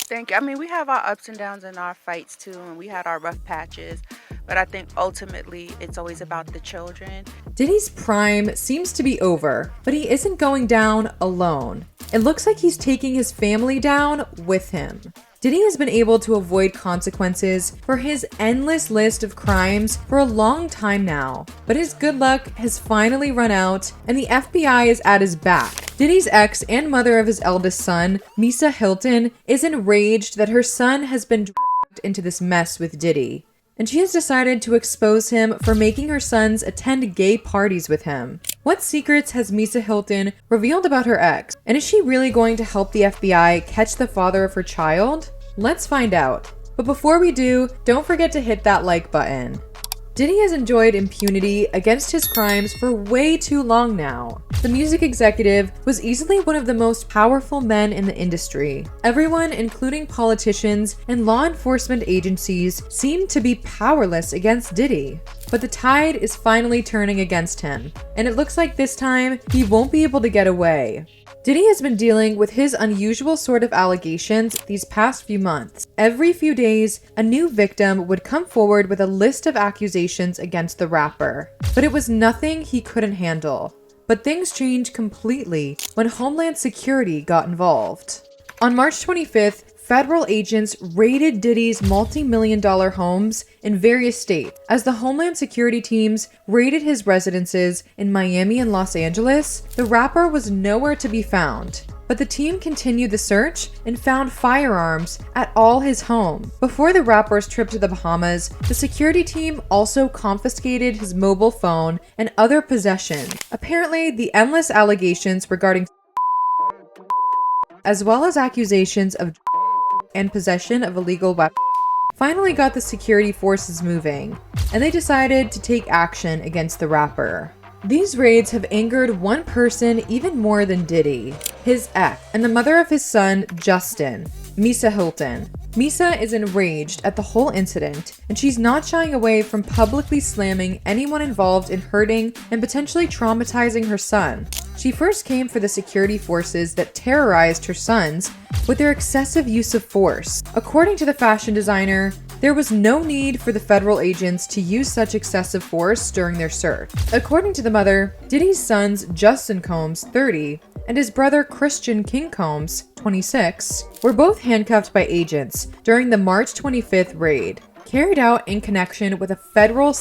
Thank you. I mean, we have our ups and downs and our fights too, and we had our rough patches. But I think ultimately it's always about the children. Diddy's prime seems to be over, but he isn't going down alone. It looks like he's taking his family down with him. Diddy has been able to avoid consequences for his endless list of crimes for a long time now, but his good luck has finally run out and the FBI is at his back. Diddy's ex and mother of his eldest son, Misa Hilton, is enraged that her son has been dragged into this mess with Diddy, and she has decided to expose him for making her sons attend gay parties with him. What secrets has Misa Hilton revealed about her ex? And is she really going to help the FBI catch the father of her child? Let's find out. But before we do, don't forget to hit that like button. Diddy has enjoyed impunity against his crimes for way too long now. The music executive was easily one of the most powerful men in the industry. Everyone, including politicians and law enforcement agencies, seemed to be powerless against Diddy. But the tide is finally turning against him, and it looks like this time he won't be able to get away. Diddy has been dealing with his unusual sort of allegations these past few months. Every few days, a new victim would come forward with a list of accusations against the rapper. But it was nothing he couldn't handle. But things changed completely when Homeland Security got involved. On March 25th, federal agents raided Diddy's multi-million-dollar homes in various states. As the Homeland Security teams raided his residences in Miami and Los Angeles, the rapper was nowhere to be found. But the team continued the search and found firearms at all his homes. Before the rapper's trip to the Bahamas, the security team also confiscated his mobile phone and other possessions. Apparently, the endless allegations regarding as well as accusations of and possession of illegal weapons finally got the security forces moving, and they decided to take action against the rapper. These raids have angered one person even more than Diddy, his ex, and the mother of his son, Justin, Misa Hilton. Misa is enraged at the whole incident, and she's not shying away from publicly slamming anyone involved in hurting and potentially traumatizing her son. She first came for the security forces that terrorized her sons with their excessive use of force. According to the fashion designer, there was no need for the federal agents to use such excessive force during their search. According to the mother, Diddy's sons Justin Combs, 30, and his brother Christian King Combs, 26, were both handcuffed by agents during the March 25th raid, carried out in connection with a federal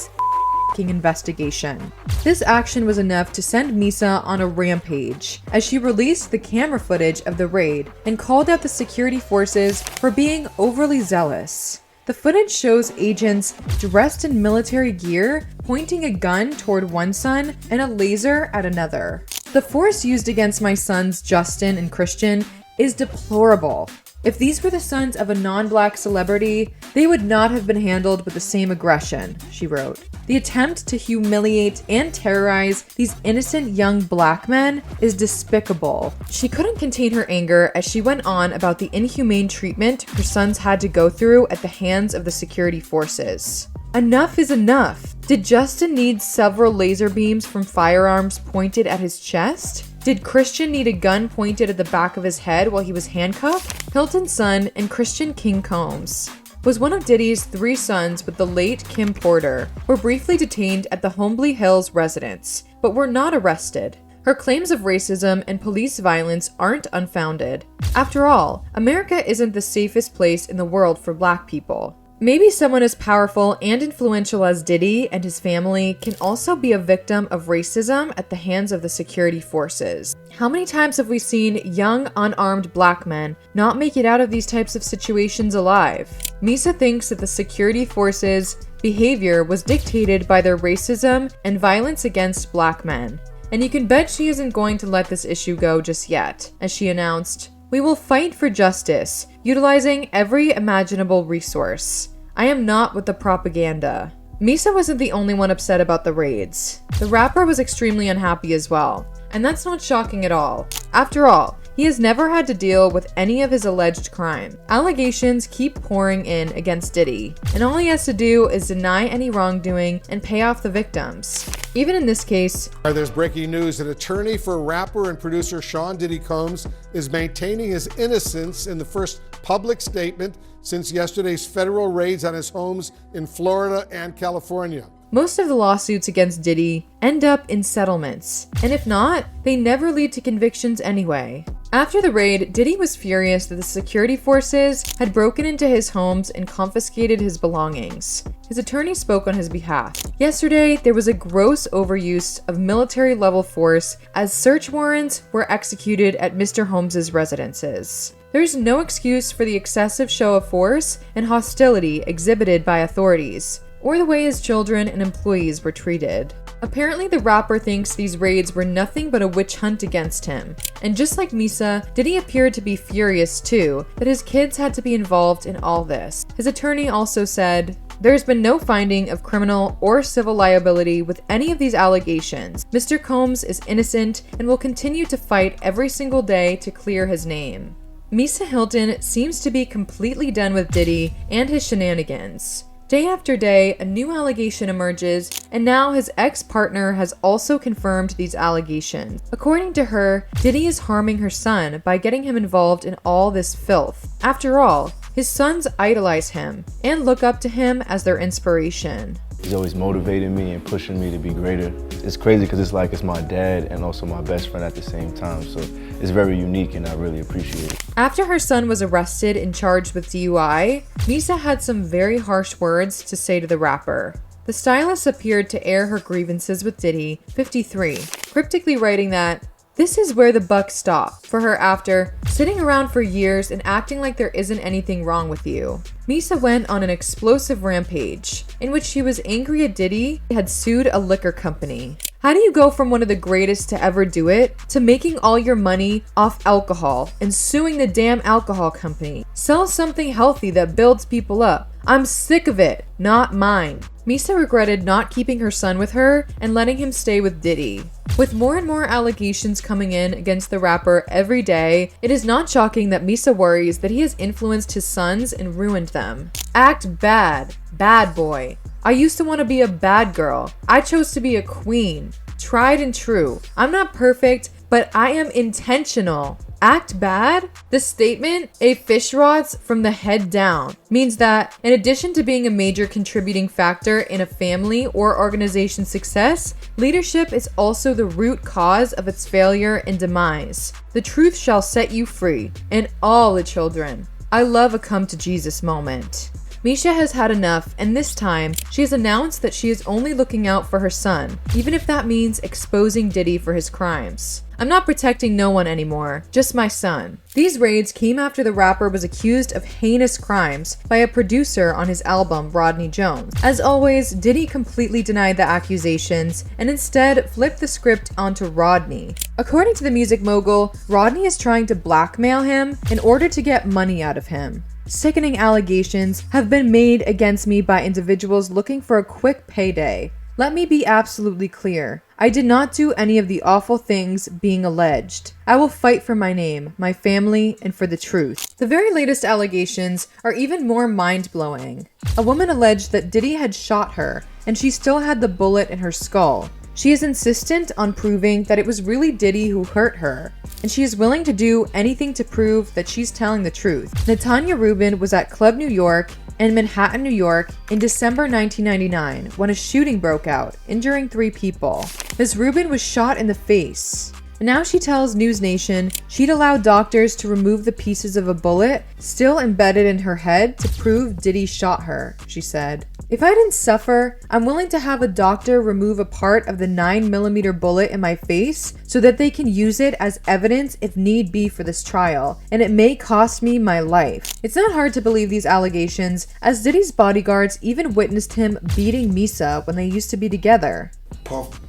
investigation. This action was enough to send Misa on a rampage, as she released the camera footage of the raid and called out the security forces for being overly zealous. The footage shows agents dressed in military gear pointing a gun toward one son and a laser at another. The force used against my sons Justin and Christian is deplorable. If these were the sons of a non-black celebrity, they would not have been handled with the same aggression, she wrote. The attempt to humiliate and terrorize these innocent young black men is despicable. She couldn't contain her anger as she went on about the inhumane treatment her sons had to go through at the hands of the security forces. Enough is enough. Did Justin need several laser beams from firearms pointed at his chest? Did Christian need a gun pointed at the back of his head while he was handcuffed? Hilton's son and Christian King Combs was one of Diddy's 3 sons with the late Kim Porter, were briefly detained at the Homely Hills residence, but were not arrested. Her claims of racism and police violence aren't unfounded. After all, America isn't the safest place in the world for black people. Maybe someone as powerful and influential as Diddy and his family can also be a victim of racism at the hands of the security forces. How many times have we seen young, unarmed black men not make it out of these types of situations alive? Misa thinks that the security forces' behavior was dictated by their racism and violence against black men. And you can bet she isn't going to let this issue go just yet, as she announced, "We will fight for justice, utilizing every imaginable resource. I am not with the propaganda." Misa wasn't the only one upset about the raids. The rapper was extremely unhappy as well, and that's not shocking at all. After all, He has never had to deal with any of his alleged crime. Allegations keep pouring in against Diddy, and all he has to do is deny any wrongdoing and pay off the victims. Even in this case, There's breaking news. An attorney for rapper and producer Sean Diddy Combs is maintaining his innocence in the first public statement since yesterday's federal raids on his homes in Florida and California. most of the lawsuits against Diddy end up in settlements, and if not, they never lead to convictions anyway. After the raid, Diddy was furious that the security forces had broken into his homes and confiscated his belongings. His attorney spoke on his behalf. Yesterday, there was a gross overuse of military-level force as search warrants were executed at Mr. Holmes's residences. There's no excuse for the excessive show of force and hostility exhibited by authorities, or the way his children and employees were treated. Apparently, the rapper thinks these raids were nothing but a witch hunt against him. And just like Misa, Diddy appeared to be furious too that his kids had to be involved in all this. His attorney also said, "There's been no finding of criminal or civil liability with any of these allegations. Mr. Combs is innocent and will continue to fight every single day to clear his name." Misa Hilton seems to be completely done with Diddy and his shenanigans. Day after day, a new allegation emerges, and now his ex-partner has also confirmed these allegations. According to her, Diddy is harming her son by getting him involved in all this filth. After all, his sons idolize him and look up to him as their inspiration. He's always motivating me and pushing me to be greater. It's crazy because it's my dad and also my best friend at the same time, so it's very unique and I really appreciate it. After her son was arrested and charged with DUI, Misa had some very harsh words to say to the rapper. The stylist appeared to air her grievances with Diddy, 53, cryptically writing that, "This is where the buck stopped for her after sitting around for years and acting like there isn't anything wrong with you." Misa went on an explosive rampage in which she was angry at Diddy had sued a liquor company. How do you go from one of the greatest to ever do it to making all your money off alcohol and suing the damn alcohol company? Sell something healthy that builds people up. I'm sick of it, not mine. Misa regretted not keeping her son with her and letting him stay with Diddy. With more and more allegations coming in against the rapper every day, it is not shocking that Misa worries that he has influenced his sons and ruined them. Act bad, bad boy. I used to want to be a bad girl. I chose to be a queen. Tried and true. I'm not perfect, but I am intentional. Act bad? The statement, "a fish rots from the head down," means that in addition to being a major contributing factor in a family or organization's success, leadership is also the root cause of its failure and demise. The truth shall set you free, and all the children. I love a come to Jesus moment. Misha has had enough, and this time, she has announced that she is only looking out for her son, even if that means exposing Diddy for his crimes. "I'm not protecting no one anymore, just my son." These raids came after the rapper was accused of heinous crimes by a producer on his album, Rodney Jones. As always, Diddy completely denied the accusations and instead flipped the script onto Rodney. According to the music mogul, Rodney is trying to blackmail him in order to get money out of him. "Sickening allegations have been made against me by individuals looking for a quick payday. Let me be absolutely clear. I did not do any of the awful things being alleged. I will fight for my name, my family, and for the truth." The very latest allegations are even more mind-blowing. A woman alleged that Diddy had shot her, and she still had the bullet in her skull. She is insistent on proving that it was really Diddy who hurt her, and she is willing to do anything to prove that she's telling the truth. Natanya Rubin was at Club New York in Manhattan, New York in December 1999 when a shooting broke out, injuring 3 people. Ms. Rubin was shot in the face. And now she tells News Nation she'd allow doctors to remove the pieces of a bullet still embedded in her head to prove Diddy shot her, she said. "If I didn't suffer, I'm willing to have a doctor remove a part of the 9mm bullet in my face so that they can use it as evidence if need be for this trial, and it may cost me my life." It's not hard to believe these allegations, as Diddy's bodyguards even witnessed him beating Misa when they used to be together. Puff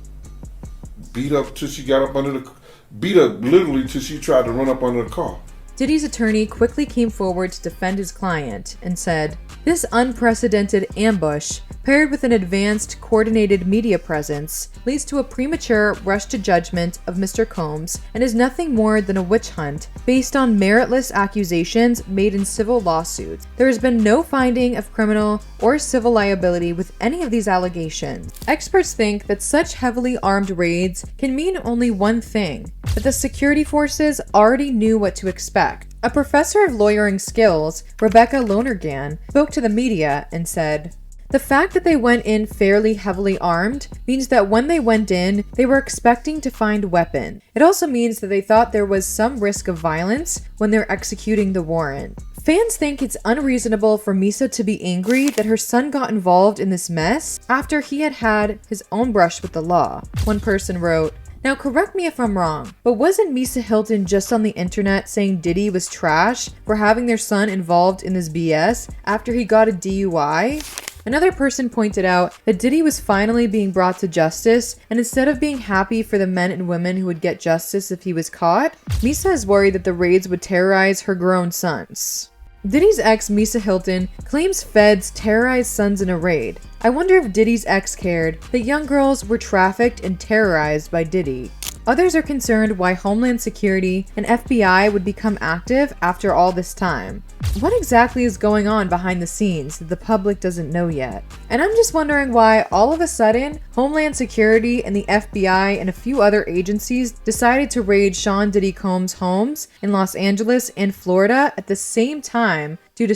beat up till she got up under the, beat up literally till she tried to run up under the car. Diddy's attorney quickly came forward to defend his client and said, "This unprecedented ambush paired with an advanced, coordinated media presence, leads to a premature rush to judgment of Mr. Combs and is nothing more than a witch hunt based on meritless accusations made in civil lawsuits. There has been no finding of criminal or civil liability with any of these allegations. Experts think that such heavily armed raids can mean only one thing: that the security forces already knew what to expect. A professor of lawyering skills, Rebecca Lonergan, spoke to the media and said, "The fact that they went in fairly heavily armed means that when they went in, they were expecting to find weapons. It also means that they thought there was some risk of violence when they're executing the warrant." Fans think it's unreasonable for Misa to be angry that her son got involved in this mess after he had had his own brush with the law. One person wrote, "Now correct me if I'm wrong, but wasn't Misa Hilton just on the internet saying Diddy was trash for having their son involved in this BS after he got a DUI? Another person pointed out that Diddy was finally being brought to justice, and instead of being happy for the men and women who would get justice if he was caught, Misa is worried that the raids would terrorize her grown sons. Diddy's ex, Misa Hilton, claims feds terrorized sons in a raid. I wonder if Diddy's ex cared that young girls were trafficked and terrorized by Diddy. Others are concerned why Homeland Security and FBI would become active after all this time. What exactly is going on behind the scenes that the public doesn't know yet? And I'm just wondering why all of a sudden Homeland Security and the FBI and a few other agencies decided to raid Sean Diddy Combs' homes in Los Angeles and Florida at the same time due to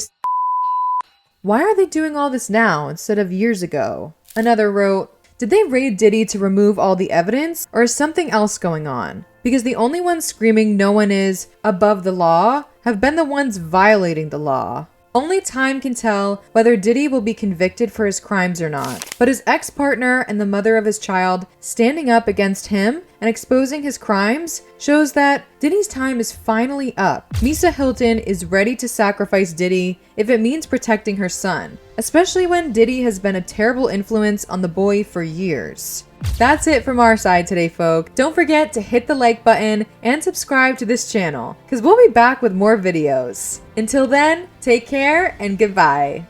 why are they doing all this now instead of years ago? Another wrote, "Did they raid Diddy to remove all the evidence, or is something else going on? Because the only ones screaming no one is above the law have been the ones violating the law. Only time can tell whether Diddy will be convicted for his crimes or not. But his ex-partner and the mother of his child standing up against him and exposing his crimes shows that Diddy's time is finally up. Misa Hilton is ready to sacrifice Diddy if it means protecting her son, especially when Diddy has been a terrible influence on the boy for years." That's it from our side today, folk. Don't forget to hit the like button and subscribe to this channel, because we'll be back with more videos. Until then, take care and goodbye.